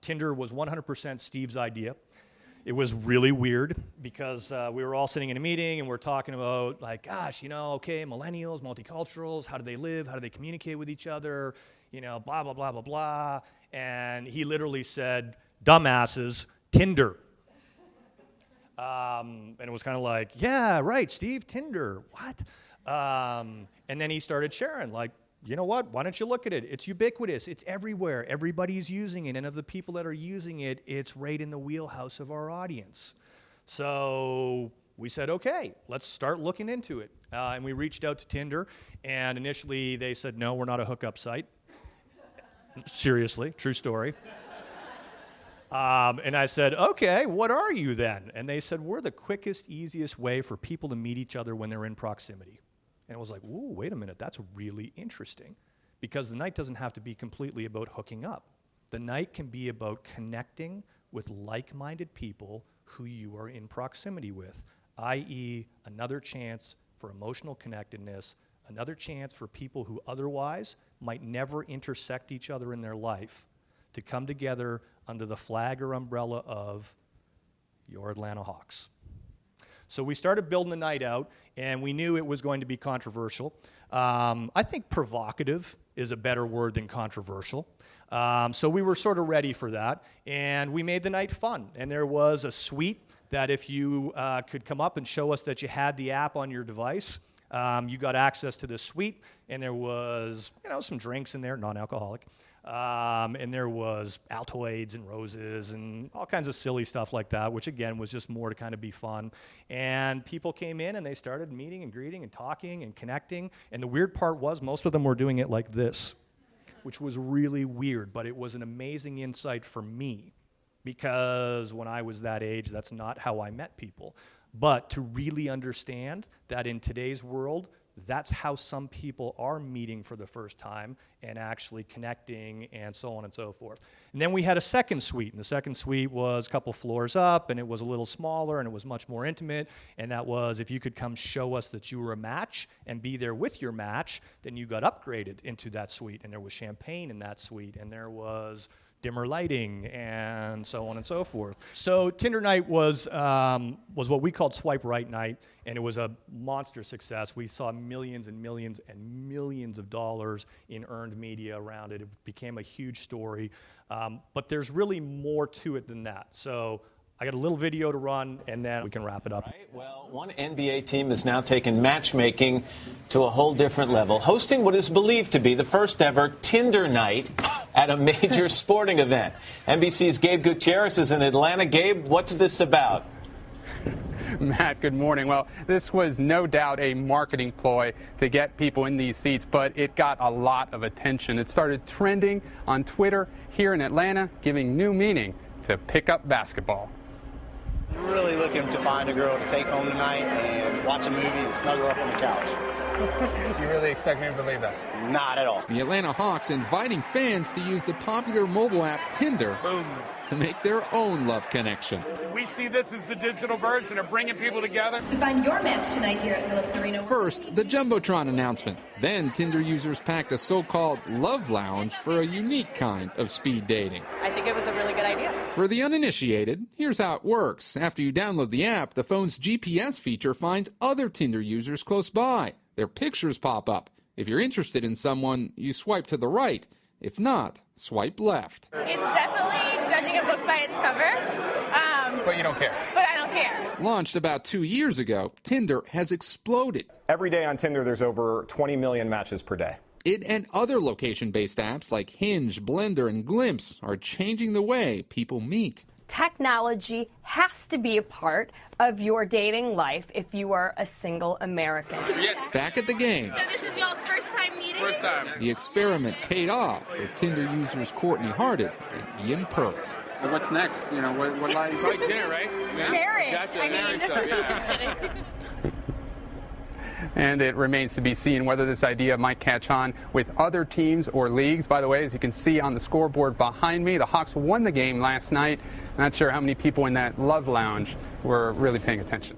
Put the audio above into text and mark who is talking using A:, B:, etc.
A: Tinder was 100% Steve's idea. It was really weird because we were all sitting in a meeting and we're talking about like, gosh, okay, millennials, multiculturals, how do they live? How do they communicate with each other? Blah, blah, blah, blah, blah. And he literally said, dumbasses, Tinder. And it was kind of like, yeah, right, Steve, Tinder, what? And then he started sharing like, you know what? Why don't you look at it? It's ubiquitous. It's everywhere. Everybody's using it. And of the people that are using it, it's right in the wheelhouse of our audience. So we said, okay, let's start looking into it. And we reached out to Tinder. And initially they said, no, we're not a hookup site. Seriously, true story. And I said, okay, what are you then? And they said, we're the quickest, easiest way for people to meet each other when they're in proximity. And it was like, ooh, wait a minute, that's really interesting. Because the night doesn't have to be completely about hooking up. The night can be about connecting with like-minded people who you are in proximity with, i.e. another chance for emotional connectedness, another chance for people who otherwise might never intersect each other in their life to come together under the flag or umbrella of your Atlanta Hawks. So we started building the night out, and we knew it was going to be controversial. I think provocative is a better word than controversial. So we were sort of ready for that, and we made the night fun. And there was a suite that if you could come up and show us that you had the app on your device, you got access to this suite, and there was some drinks in there, non-alcoholic. And there was Altoids and roses and all kinds of silly stuff like that, which again was just more to kind of be fun. And people came in and they started meeting and greeting and talking and connecting. And the weird part was most of them were doing it like this, which was really weird, but it was an amazing insight for me because when I was that age, that's not how I met people. But to really understand that in today's world, that's how some people are meeting for the first time and actually connecting and so on and so forth. And then we had a second suite, and the second suite was a couple floors up, and it was a little smaller, and it was much more intimate, and that was if you could come show us that you were a match and be there with your match, then you got upgraded into that suite, and there was champagne in that suite, and there was dimmer lighting, and so on and so forth. So Tinder night was what we called Swipe Right night, and it was a monster success. We saw millions and millions and millions of dollars in earned media around it. It became a huge story, but there's really more to it than that. So I got a little video to run, and then we can wrap it up.
B: Right. Well, one NBA team has now taken matchmaking to a whole different level, hosting what is believed to be the first ever Tinder night at a major sporting event. NBC's Gabe Gutierrez is in Atlanta. Gabe, what's this about?
C: Matt, good morning. Well, this was no doubt a marketing ploy to get people in these seats, but it got a lot of attention. It started trending on Twitter here in Atlanta, giving new meaning to pickup basketball.
D: We're really looking to find a girl to take home tonight and watch a movie and snuggle up on the couch.
E: You really expect me to believe that?
D: Not at all.
F: The Atlanta Hawks inviting fans to use the popular mobile app Tinder to make their own love connection.
E: We see this as the digital version of bringing people together.
G: To find your match tonight here at Phillips Arena.
F: First, the Jumbotron announcement. Then, Tinder users packed a so-called love lounge for a unique kind of speed dating.
H: I think it was a really good idea.
F: For the uninitiated, here's how it works. After you download the app, the phone's GPS feature finds other Tinder users close by. Their pictures pop up. If you're interested in someone, you swipe to the right. If not, swipe left.
H: It's definitely judging a book by its cover.
E: But you don't care.
H: But I don't care.
F: Launched about 2 years ago, Tinder has exploded.
I: Every day on Tinder, there's over 20 million matches per day.
F: It and other location-based apps like Hinge, Blender, and Glimpse are changing the way people meet.
J: Technology has to be a part of your dating life if you are a single American.
E: Yes.
F: Back at the game.
G: So this is y'all's first time meeting?
E: First time.
F: The experiment paid off for Tinder users Courtney Hardit and Ian Perk.
C: Well, what's next? You know, what lies?
E: Probably dinner, right? Yeah.
G: Marriage.
E: Gotcha,
G: I mean,
E: marriage stuff, yeah.
G: just kidding.
C: And it remains to be seen whether this idea might catch on with other teams or leagues. By the way, as you can see on the scoreboard behind me, the Hawks won the game last night. Not sure how many people in that love lounge were really paying attention.